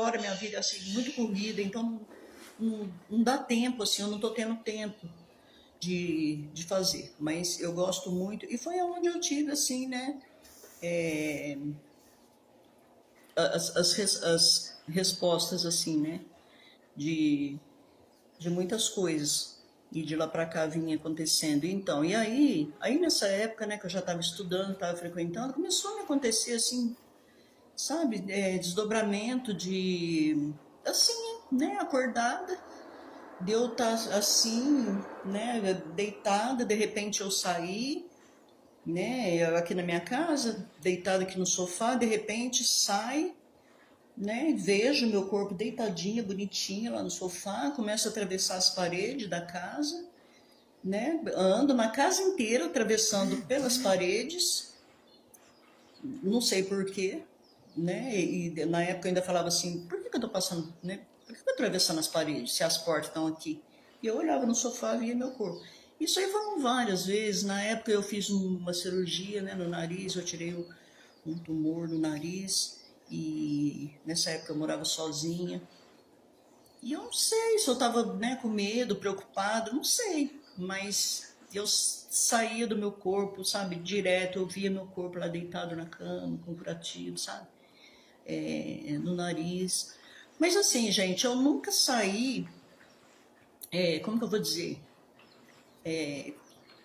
agora minha vida é assim, muito corrida, então não dá tempo, assim, eu não estou tendo tempo de fazer, mas eu gosto muito, e foi onde eu tive, assim, né, as respostas, assim, né, de, de muitas coisas, e de lá para cá vinha acontecendo. Então, e aí nessa época, né, que eu já estava estudando, estava frequentando, começou a me acontecer, assim, sabe, desdobramento de, assim, né, acordada, de eu estar assim, né, deitada, de repente eu saí, né, eu aqui na minha casa, deitada aqui no sofá, de repente sai, né, vejo meu corpo deitadinha, bonitinha lá no sofá, começo a atravessar as paredes da casa, né, ando uma casa inteira atravessando pelas paredes, não sei porquê, né, e na época eu ainda falava assim, por que eu tô passando, né, por que eu tô atravessando as paredes, se as portas estão aqui? E eu olhava no sofá e via meu corpo. Isso aí foram várias vezes, na época eu fiz uma cirurgia, né, no nariz, eu tirei um tumor no nariz, e nessa época eu morava sozinha, e eu não sei se eu estava, né, com medo, preocupado, não sei, mas eu saía do meu corpo, sabe, direto, eu via meu corpo lá deitado na cama, com curativo, sabe, no nariz. Mas assim, gente, eu nunca saí, como que eu vou dizer?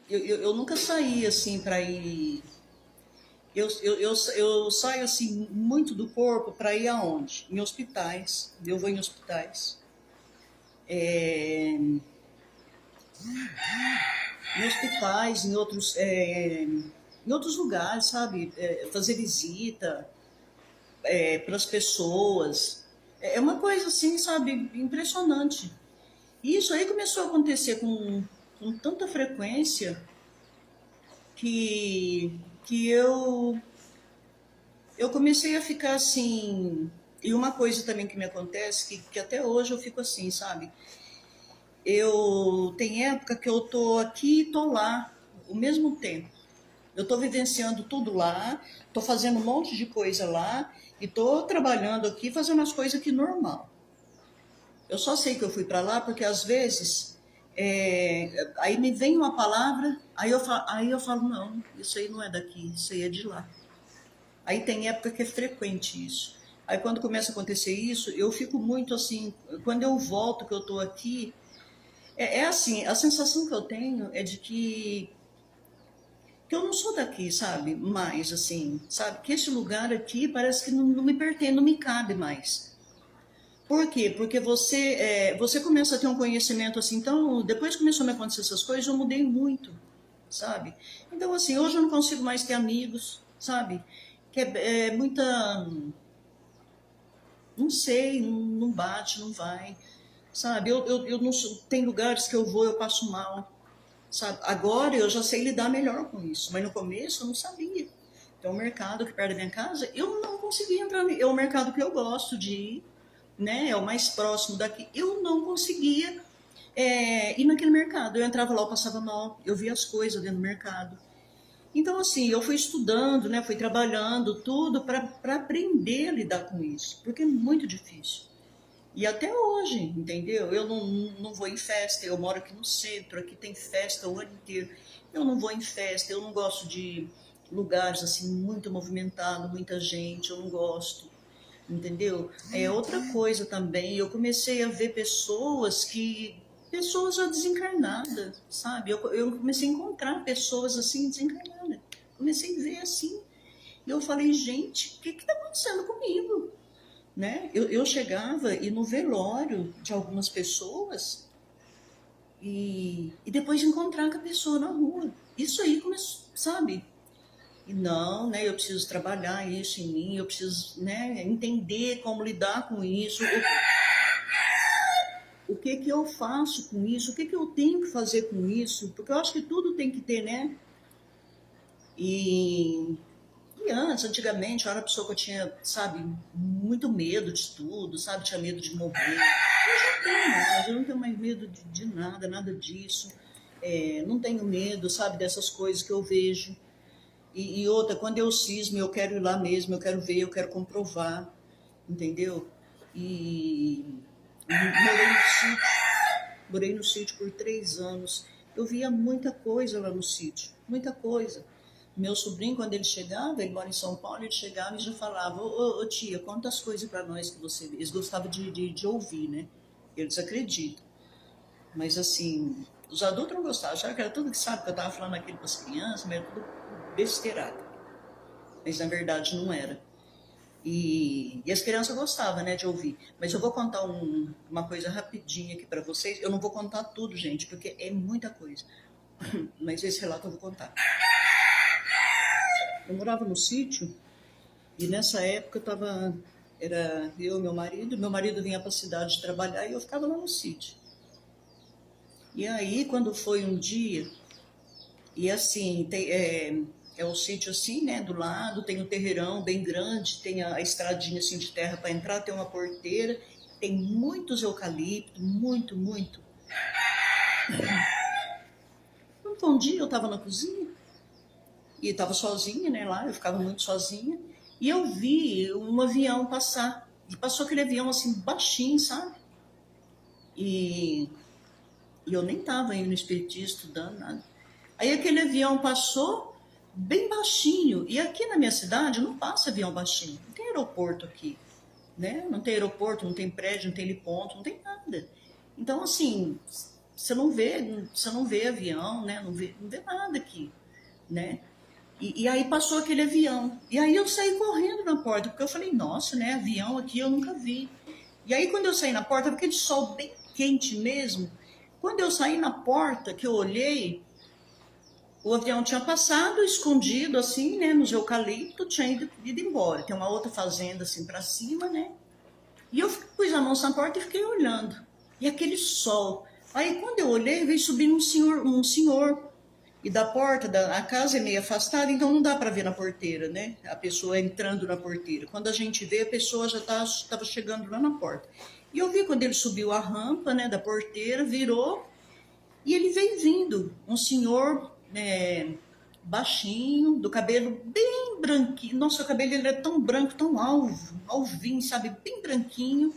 Eu nunca saí assim para ir. Eu saio assim muito do corpo para ir aonde? Em hospitais. Eu vou em hospitais. Em hospitais, em outros lugares, sabe? Fazer visita para as pessoas. É uma coisa assim, sabe? Impressionante. E isso aí começou a acontecer com tanta frequência que, que eu comecei a ficar assim. E uma coisa também que me acontece, que até hoje eu fico assim, sabe? Eu tem época que eu tô aqui e tô lá, ao mesmo tempo. Eu tô vivenciando tudo lá, tô fazendo um monte de coisa lá e tô trabalhando aqui, fazendo as coisas aqui normal. Eu só sei que eu fui para lá porque às vezes aí me vem uma palavra, aí eu falo, não, isso aí não é daqui, isso aí é de lá. Aí tem época que é frequente isso. Aí quando começa a acontecer isso, eu fico muito assim, quando eu volto, que eu tô aqui, é assim, a sensação que eu tenho é de que eu não sou daqui, sabe? Mais assim, sabe? Que esse lugar aqui parece que não me pertence, não me cabe mais. Por quê? Porque você começa a ter um conhecimento assim, então, depois que começou a me acontecer essas coisas, eu mudei muito, sabe? Então, assim, hoje eu não consigo mais ter amigos, sabe? Que é muita, não sei, não bate, não vai, sabe? Eu não tem lugares que eu vou, eu passo mal, sabe? Agora eu já sei lidar melhor com isso, mas no começo eu não sabia. Então, o mercado que perto da minha casa, eu não conseguia entrar. É o mercado que eu gosto de ir, né? É o mais próximo daqui. Eu não conseguia ir naquele mercado. Eu entrava lá, eu passava mal, eu via as coisas dentro do mercado. Então, assim, eu fui estudando, né? Fui trabalhando tudo para aprender a lidar com isso, porque é muito difícil. E até hoje, entendeu? Eu não vou em festa, eu moro aqui no centro, aqui tem festa o ano inteiro. Eu não vou em festa, eu não gosto de lugares assim muito movimentados, muita gente, eu não gosto, entendeu? É outra coisa também, eu comecei a ver pessoas já desencarnadas, sabe? Eu comecei a encontrar pessoas assim desencarnadas. Comecei a ver assim. E eu falei, gente, o que está acontecendo comigo? Né? Eu chegava e no velório de algumas pessoas e depois de encontrar com a pessoa na rua. Isso aí começou, sabe? E não, né? Eu preciso trabalhar isso em mim, eu preciso, né, entender como lidar com isso, o que que eu faço com isso, o que que eu tenho que fazer com isso, porque eu acho que tudo tem que ter, né? E E antes, antigamente, eu era uma pessoa que eu tinha, sabe, muito medo de tudo, sabe? Tinha medo de morrer. Hoje eu tenho mais, eu não tenho mais medo de nada, nada disso. Não tenho medo, sabe, dessas coisas que eu vejo. E outra, quando eu cismo, eu quero ir lá mesmo, eu quero ver, eu quero comprovar, entendeu? e morei no sítio, morei no sítio por 3 anos. Eu via muita coisa lá no sítio, muita coisa. Meu sobrinho, quando ele chegava, ele mora em São Paulo, ele chegava e já falava, ô tia, conta as coisas para nós que você vê. Eles gostavam de ouvir, né? Eles acreditam. Mas assim, os adultos não gostavam, achavam que era tudo que sabe, que eu estava falando aquilo para as crianças, mas era tudo besteirada. Mas na verdade não era. E as crianças gostavam, né, de ouvir. Mas eu vou contar uma coisa rapidinha aqui para vocês. Eu não vou contar tudo, gente, porque é muita coisa. Mas esse relato eu vou contar. Eu morava no sítio e nessa época era eu e meu marido vinha para a cidade trabalhar e eu ficava lá no sítio. E aí, quando foi um dia, e assim, é o sítio assim, né, do lado, tem um terreirão bem grande, tem a estradinha assim de terra para entrar, tem uma porteira, tem muitos eucaliptos, muito, muito. Então, um dia eu estava na cozinha, e estava sozinha, né, lá, eu ficava muito sozinha, e eu vi um avião passar, e passou aquele avião assim, baixinho, sabe? E, e eu nem estava indo no espiritismo, estudando, nada. Aí aquele avião passou bem baixinho, e aqui na minha cidade não passa avião baixinho, não tem aeroporto aqui, né? Não tem aeroporto, não tem prédio, não tem heliponto, não tem nada. Então, assim, você não vê avião, né? Não vê nada aqui, né? E aí passou aquele avião. E aí eu saí correndo na porta, porque eu falei, nossa, né? Avião aqui eu nunca vi. E aí quando eu saí na porta, aquele sol bem quente mesmo. Quando eu saí na porta, que eu olhei, o avião tinha passado, escondido assim, né? Nos eucaliptos, tinha ido embora. Tem uma outra fazenda assim para cima, né? E eu pus a mão na porta e fiquei olhando. E aquele sol. Aí quando eu olhei, veio subindo um senhor. E da porta, a casa é meio afastada, então não dá para ver na porteira, né? A pessoa entrando na porteira. Quando a gente vê, a pessoa já estava chegando lá na porta. E eu vi quando ele subiu a rampa, né, da porteira, virou, e ele veio vindo. Um senhor baixinho, do cabelo bem branquinho. Nossa, o cabelo ele é tão branco, tão alvinho, sabe? Bem branquinho.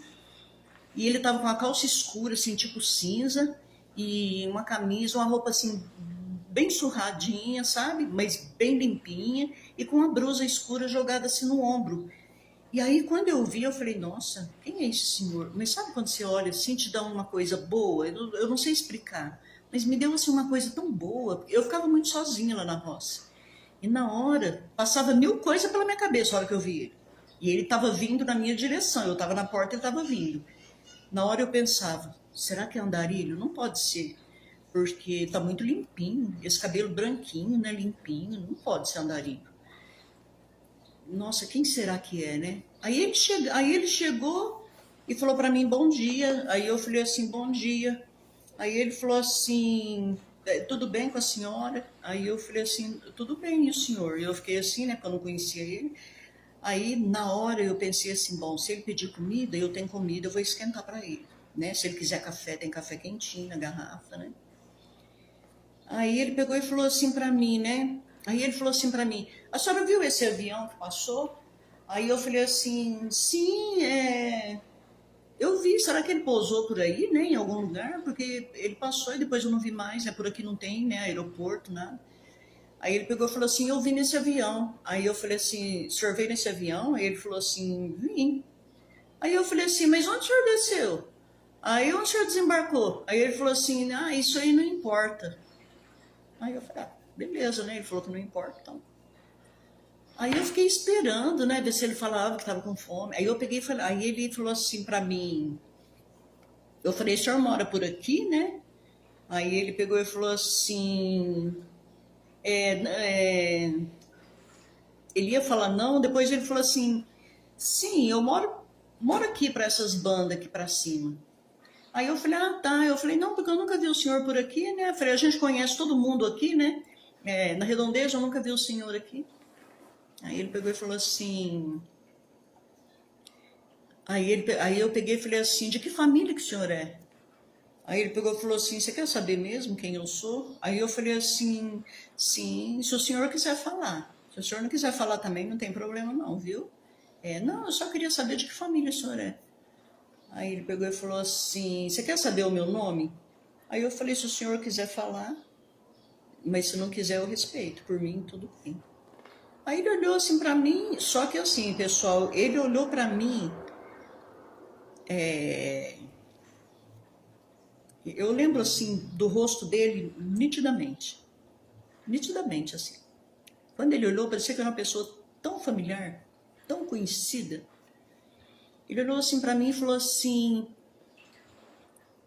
E ele tava com uma calça escura, assim, tipo cinza, e uma camisa, uma roupa assim, bem surradinha, sabe? Mas bem limpinha, e com uma blusa escura jogada assim no ombro. E aí, quando eu vi, eu falei, nossa, quem é esse senhor? Mas sabe quando você olha assim, te dá uma coisa boa? Eu não sei explicar, mas me deu assim uma coisa tão boa. Eu ficava muito sozinha lá na roça. E na hora, passava mil coisas pela minha cabeça a hora que eu vi ele. E ele estava vindo na minha direção, eu estava na porta, ele estava vindo. Na hora eu pensava, será que é andarilho? Não pode ser, porque tá muito limpinho, esse cabelo branquinho, né, limpinho, não pode ser andarilho. Nossa, quem será que é, né? Aí ele chegou e falou para mim, bom dia. Aí eu falei assim, bom dia. Aí ele falou assim, tudo bem com a senhora? Aí eu falei assim, tudo bem, e o senhor? E eu fiquei assim, né, porque eu não conhecia ele. Aí, na hora, eu pensei assim, bom, se ele pedir comida, eu tenho comida, eu vou esquentar para ele, né? Se ele quiser café, tem café quentinho na garrafa, né? Aí ele pegou e falou assim para mim, né? Aí ele falou assim para mim, a senhora viu esse avião que passou? Aí eu falei assim, sim, eu vi, será que ele pousou por aí, né, em algum lugar? Porque ele passou e depois eu não vi mais, né? Por aqui não tem, né, aeroporto, nada. Aí ele pegou e falou assim, eu vim nesse avião. Aí eu falei assim, o senhor veio nesse avião? Aí ele falou assim, vim. Aí eu falei assim, mas onde o senhor desceu? Aí onde o senhor desembarcou? Aí ele falou assim, isso aí não importa. Aí eu falei, beleza, né? Ele falou que não importa, então. Aí eu fiquei esperando, né, ver se ele falava que estava com fome. Aí eu peguei e falei, aí ele falou assim para mim, eu falei, o senhor mora por aqui, né? Aí ele pegou e falou assim, é, ele ia falar não, depois ele falou assim, sim, eu moro aqui para essas bandas aqui para cima. Aí eu falei, tá. Eu falei, não, porque eu nunca vi o senhor por aqui, né? Eu falei, a gente conhece todo mundo aqui, né? Na redondeza eu nunca vi o senhor aqui. Aí ele pegou e falou assim. Aí eu peguei e falei assim, de que família que o senhor é? Aí ele pegou e falou assim, você quer saber mesmo quem eu sou? Aí eu falei assim, sim, se o senhor quiser falar. Se o senhor não quiser falar também, não tem problema não, viu? Não, eu só queria saber de que família o senhor é. Aí ele pegou e falou assim, você quer saber o meu nome? Aí eu falei, se o senhor quiser falar, mas se não quiser eu respeito, por mim tudo bem. Aí ele olhou assim pra mim, só que assim, pessoal, ele olhou pra mim, eu lembro assim do rosto dele nitidamente, nitidamente assim. Quando ele olhou, parecia que era uma pessoa tão familiar, tão conhecida. Ele olhou assim pra mim e falou assim,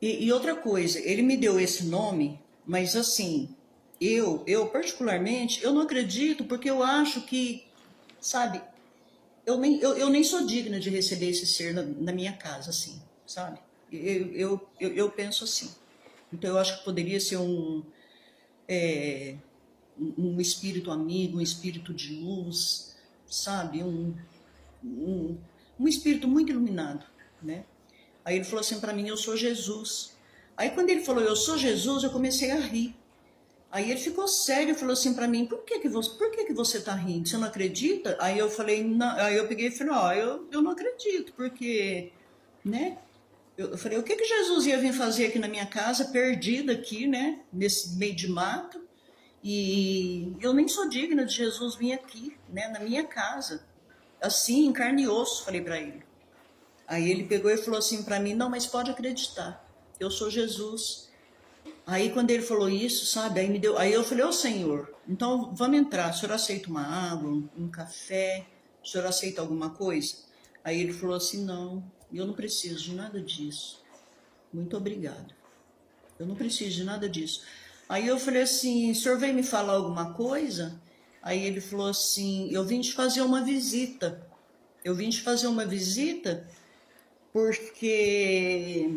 e outra coisa, ele me deu esse nome, mas assim, eu particularmente, eu não acredito porque eu acho que, sabe, eu nem sou digna de receber esse ser na minha casa, assim, sabe? Eu penso assim. Então eu acho que poderia ser um espírito amigo, um espírito de luz, sabe? Um, um espírito muito iluminado, né? Aí ele falou assim para mim, eu sou Jesus. Aí quando ele falou, eu sou Jesus, eu comecei a rir. Aí ele ficou sério e falou assim para mim, por que que você tá rindo? Você não acredita? Aí eu falei, não. Aí eu peguei e falei, ó, eu não acredito, porque, né? Eu falei, o que que Jesus ia vir fazer aqui na minha casa, perdida aqui, né? Nesse meio de mato. E eu nem sou digna de Jesus vir aqui, né? Na minha casa. Assim, em carne e osso, falei para ele. Aí ele pegou e falou assim para mim, não, mas pode acreditar, eu sou Jesus. Aí quando ele falou isso, sabe, aí eu falei, ô Senhor, então vamos entrar, o senhor aceita uma água, um café, o senhor aceita alguma coisa? Aí ele falou assim, não, eu não preciso de nada disso, muito obrigado, eu não preciso de nada disso. Aí eu falei assim, o senhor veio me falar alguma coisa? Aí ele falou assim, eu vim te fazer uma visita, eu vim te fazer uma visita porque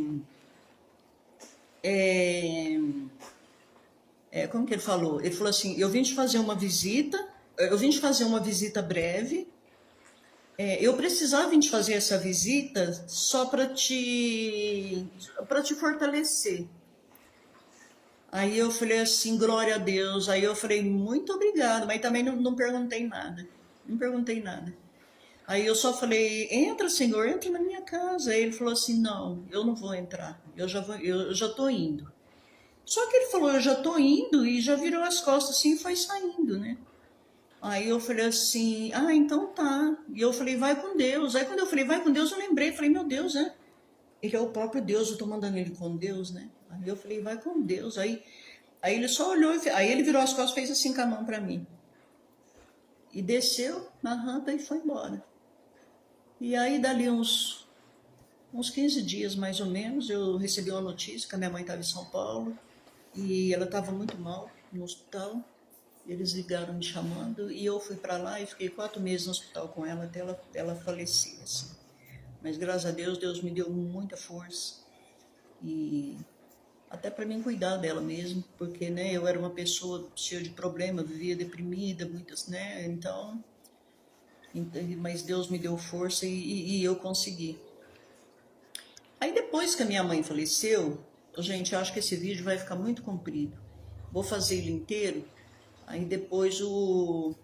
é, como que ele falou? Ele falou assim, eu vim te fazer uma visita, eu vim te fazer uma visita breve, eu precisava vir te fazer essa visita só para te fortalecer. Aí eu falei assim, glória a Deus. Aí eu falei, muito obrigado, mas também não perguntei nada. Não perguntei nada. Aí eu só falei, entra, Senhor, entra na minha casa. Aí ele falou assim, não, eu não vou entrar, eu já tô indo. Só que ele falou, eu já tô indo, e já virou as costas assim e foi saindo, né? Aí eu falei assim, ah, então tá. E eu falei, vai com Deus. Aí quando eu falei, vai com Deus, eu lembrei, falei, meu Deus, né? Ele é o próprio Deus, eu tô mandando ele com Deus, né? Aí eu falei, vai com Deus. Aí ele só olhou, aí ele virou as costas e fez assim com a mão pra mim. E desceu na rampa e foi embora. E aí dali uns 15 dias mais ou menos, eu recebi uma notícia que a minha mãe estava em São Paulo e ela estava muito mal no hospital. Eles ligaram me chamando e eu fui para lá e fiquei 4 meses no hospital com ela até ela falecer, assim. Mas graças a Deus, Deus me deu muita força e até para mim cuidar dela mesmo, porque, né, eu era uma pessoa cheia de problema, vivia deprimida, muitas, né, mas Deus me deu força e eu consegui. Aí depois que a minha mãe faleceu, gente, eu acho que esse vídeo vai ficar muito comprido. Vou fazer ele inteiro, aí depois o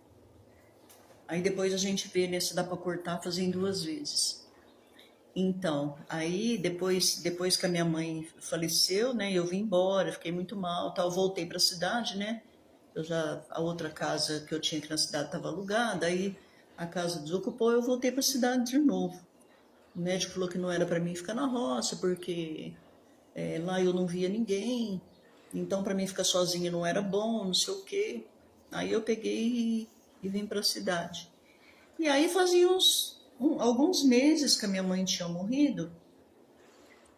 aí depois a gente vê, né, se dá para cortar, fazer em 2 vezes. Então, aí depois que a minha mãe faleceu, né, eu vim embora, fiquei muito mal, tal, voltei para a cidade, né? A outra casa que eu tinha aqui na cidade estava alugada, aí a casa desocupou, eu voltei para a cidade de novo. O médico falou que não era para mim ficar na roça, porque lá eu não via ninguém, então para mim ficar sozinha não era bom, não sei o quê. Aí eu peguei e vim para a cidade. E aí fazia alguns meses que a minha mãe tinha morrido,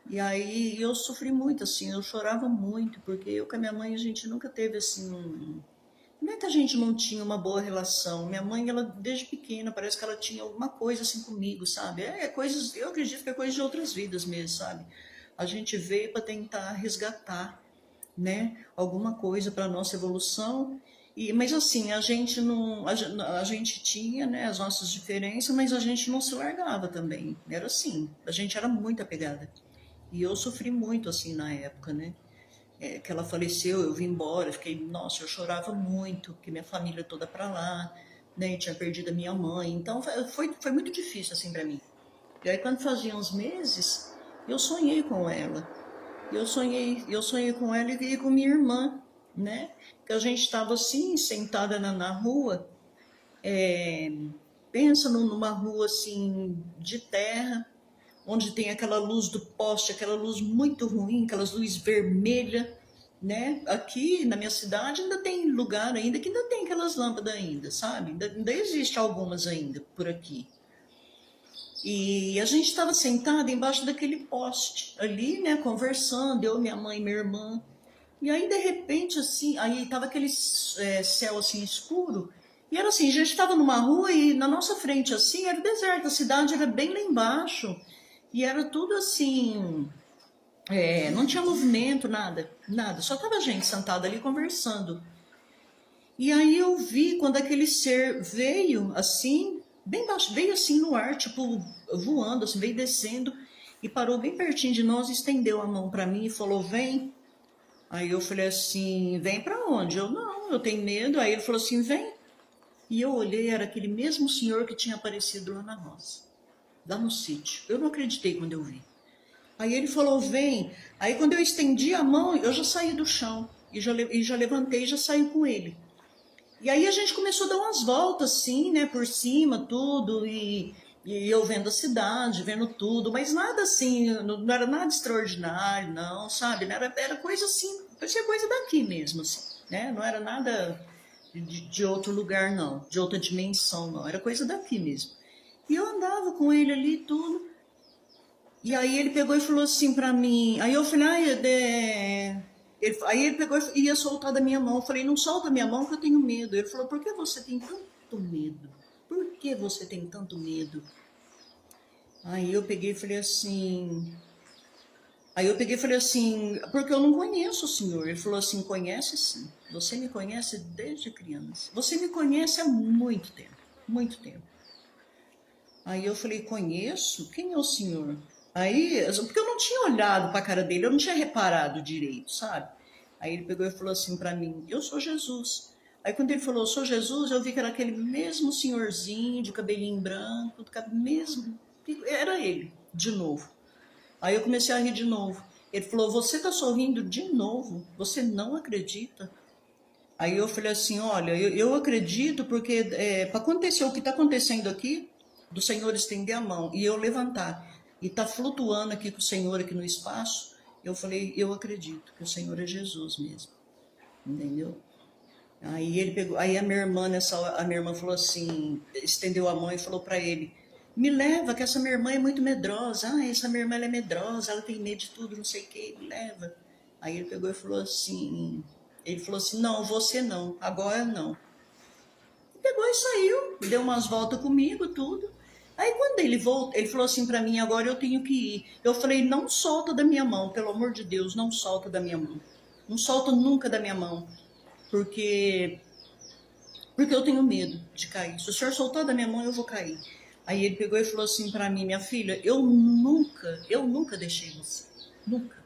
e aí eu sofri muito, assim, eu chorava muito, porque eu com a minha mãe a gente nunca teve assim não é que a gente não tinha uma boa relação. Minha mãe, ela desde pequena, parece que ela tinha alguma coisa assim comigo, sabe? Coisas, eu acredito que é coisa de outras vidas mesmo, sabe? A gente veio para tentar resgatar, né, alguma coisa para nossa evolução. Mas assim, a gente não, a gente tinha, né, as nossas diferenças, mas a gente não se largava também. Era assim, a gente era muito apegada. E eu sofri muito assim na época, né? Que ela faleceu, eu vim embora, fiquei, nossa, eu chorava muito, porque minha família toda para lá, né, e tinha perdido a minha mãe, então foi muito difícil assim para mim. E aí quando fazia uns meses, Eu sonhei com ela. Eu sonhei com ela e com minha irmã, né? Que a gente estava assim, sentada na rua, é, pensa numa rua assim de terra, onde tem aquela luz do poste, aquela luz muito ruim, aquelas luzes vermelhas, né? Aqui na minha cidade ainda tem lugar ainda que ainda tem aquelas lâmpadas ainda, sabe? Ainda existe algumas ainda por aqui. E a gente estava sentada embaixo daquele poste ali, né, conversando, eu, minha mãe e minha irmã. E aí, de repente, assim, aí tava aquele céu assim escuro. E era assim, a gente estava numa rua e na nossa frente, assim, era deserto, a cidade era bem lá embaixo. E era tudo assim, não tinha movimento, nada, nada. Só tava a gente sentada ali conversando. E aí eu vi quando aquele ser veio assim, bem baixo, veio assim no ar, tipo voando, assim, veio descendo e parou bem pertinho de nós, estendeu a mão para mim e falou: "Vem". Aí eu falei assim: "Vem para onde?". Eu: "Não, eu tenho medo". Aí ele falou assim: "Vem". E eu olhei, era aquele mesmo senhor que tinha aparecido lá na roça, lá no sítio. Eu não acreditei quando eu vi. Aí ele falou: "Vem". Aí quando eu estendi a mão, eu já saí do chão e já levantei e já saí com ele. E aí a gente começou a dar umas voltas, assim, né, por cima, tudo, e eu vendo a cidade, vendo tudo, mas nada assim, não era nada extraordinário, não, sabe? Era coisa assim, parecia coisa daqui mesmo, assim, né? Não era nada de outro lugar, não, de outra dimensão, não, era coisa daqui mesmo. E eu andava com ele ali, tudo, e aí ele pegou e falou assim pra mim. Aí eu falei, aí ele pegou e ia soltar da minha mão. Eu falei, não solta a minha mão que eu tenho medo. Ele falou, por que você tem tanto medo? Por que você tem tanto medo? Aí eu peguei e falei assim. Aí eu peguei e falei assim, porque eu não conheço o senhor. Ele falou assim, conhece sim. Você me conhece desde criança. Você me conhece há muito tempo, muito tempo. Aí eu falei, conheço? Quem é o senhor? Aí, porque eu não tinha olhado para a cara dele, eu não tinha reparado direito, sabe? Aí ele pegou e falou assim para mim, eu sou Jesus. Aí quando ele falou, eu sou Jesus, eu vi que era aquele mesmo senhorzinho de cabelinho branco, mesmo, era ele, de novo. Aí eu comecei a rir de novo. Ele falou, você tá sorrindo de novo? Você não acredita? Aí eu falei assim, olha, eu acredito porque para acontecer o que está acontecendo aqui, do Senhor estender a mão e eu levantar e tá flutuando aqui com o Senhor aqui no espaço, eu falei, eu acredito que o Senhor é Jesus mesmo, entendeu? Aí ele pegou, aí a minha irmã a minha irmã falou assim, estendeu a mão e falou para ele, me leva, que essa minha irmã é muito medrosa. Ah, essa minha irmã ela é medrosa, ela tem medo de tudo, não sei o que, me leva. Aí ele falou assim, não, você não, agora não. E pegou e saiu, deu umas voltas comigo, tudo. Aí quando ele voltou, ele falou assim para mim, agora eu tenho que ir. Eu falei, não solta da minha mão, pelo amor de Deus, não solta da minha mão. Não solta nunca da minha mão, porque eu tenho medo de cair. Se o senhor soltar da minha mão, eu vou cair. Aí ele pegou e falou assim para mim, minha filha, eu nunca deixei você. Nunca.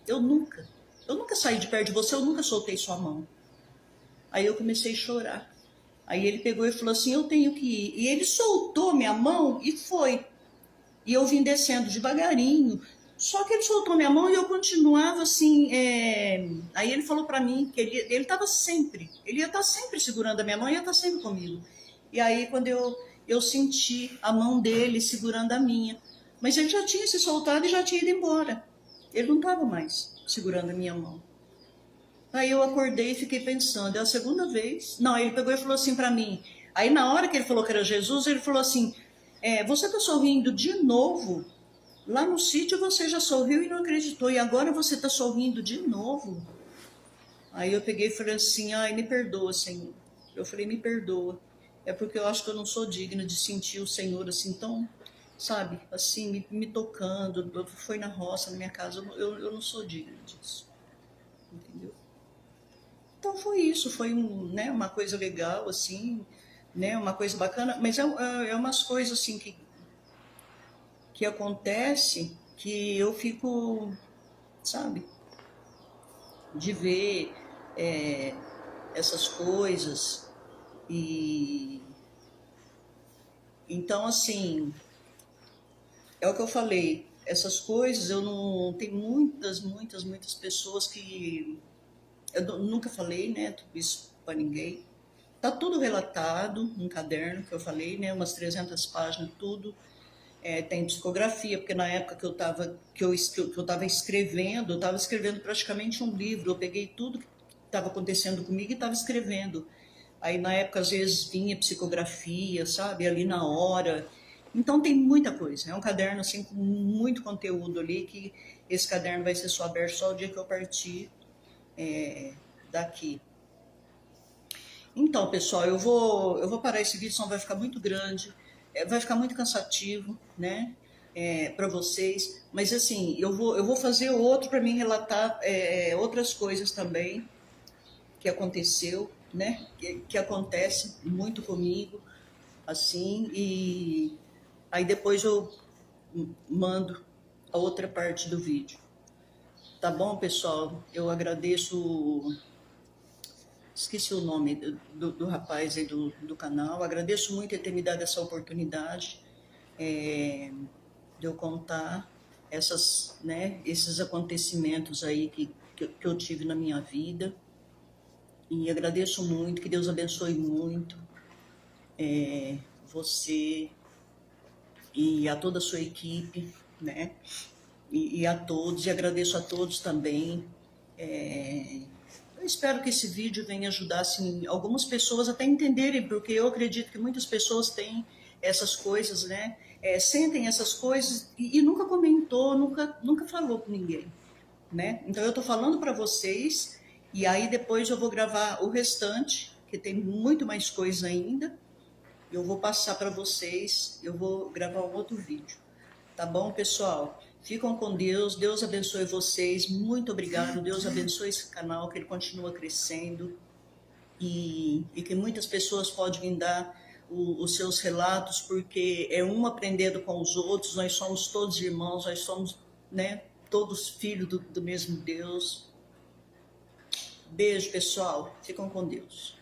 Eu nunca. Eu nunca saí de perto de você, eu nunca soltei sua mão. Aí eu comecei a chorar. Aí ele pegou e falou assim, eu tenho que ir. E ele soltou minha mão e foi. E eu vim descendo devagarinho. Só que ele soltou minha mão e eu continuava assim. Aí ele falou para mim que ele estava sempre, ele ia estar sempre segurando a minha mão e ia estar sempre comigo. E aí quando eu senti a mão dele segurando a minha. Mas ele já tinha se soltado e já tinha ido embora. Ele não estava mais segurando a minha mão. Aí eu acordei e fiquei pensando, é a segunda vez. Não, ele pegou e falou assim para mim. Aí na hora que ele falou que era Jesus, ele falou assim, você tá sorrindo de novo? Lá no sítio você já sorriu e não acreditou, e agora você tá sorrindo de novo? Aí eu peguei e falei assim, ai, me perdoa, Senhor. Eu falei, me perdoa. É porque eu acho que eu não sou digna de sentir o Senhor assim tão, sabe, assim, me tocando. Foi na roça, na minha casa, eu não sou digna disso. Entendeu? Então foi isso, foi né, uma coisa legal, assim, né, uma coisa bacana, mas é umas coisas assim que acontece que eu fico, sabe, de ver é, essas coisas e então assim, é o que eu falei, essas coisas, eu não... Tem muitas pessoas que... Nunca falei, né, tudo isso para ninguém. Tá tudo relatado num caderno que eu falei, né, umas 300 páginas, tudo. Tem psicografia, porque na época que eu estava escrevendo, eu estava escrevendo praticamente um livro. Eu peguei tudo que estava acontecendo comigo e estava escrevendo. Aí na época às vezes vinha psicografia, sabe, ali na hora. Então tem muita coisa. É um caderno assim com muito conteúdo ali que esse caderno vai ser só aberto só o dia que eu partir daqui. Então, pessoal, eu vou parar esse vídeo, senão vai ficar muito grande, vai ficar muito cansativo, né, para vocês. Mas assim, eu vou fazer outro para mim relatar outras coisas também que aconteceu, né, que acontece muito comigo, assim, e aí depois eu mando a outra parte do vídeo. Tá bom, pessoal? Eu agradeço. Esqueci o nome do rapaz aí do canal. Agradeço muito ele ter me dado essa oportunidade de eu contar esses acontecimentos aí que eu tive na minha vida. E agradeço muito, que Deus abençoe muito você e a toda a sua equipe, né? E a todos, e agradeço a todos também. Eu espero que esse vídeo venha ajudar assim, algumas pessoas até entenderem, porque eu acredito que muitas pessoas têm essas coisas, né? Sentem essas coisas e nunca comentou, nunca falou com ninguém, né? Então eu estou falando para vocês e aí depois eu vou gravar o restante, que tem muito mais coisa ainda. Eu vou passar para vocês, eu vou gravar um outro vídeo. Tá bom, pessoal? Ficam com Deus, Deus abençoe vocês, muito obrigado, Deus abençoe esse canal, que ele continua crescendo e que muitas pessoas podem dar os seus relatos, porque é um aprendendo com os outros, nós somos todos irmãos, nós somos, né, todos filhos do mesmo Deus. Beijo, pessoal, ficam com Deus.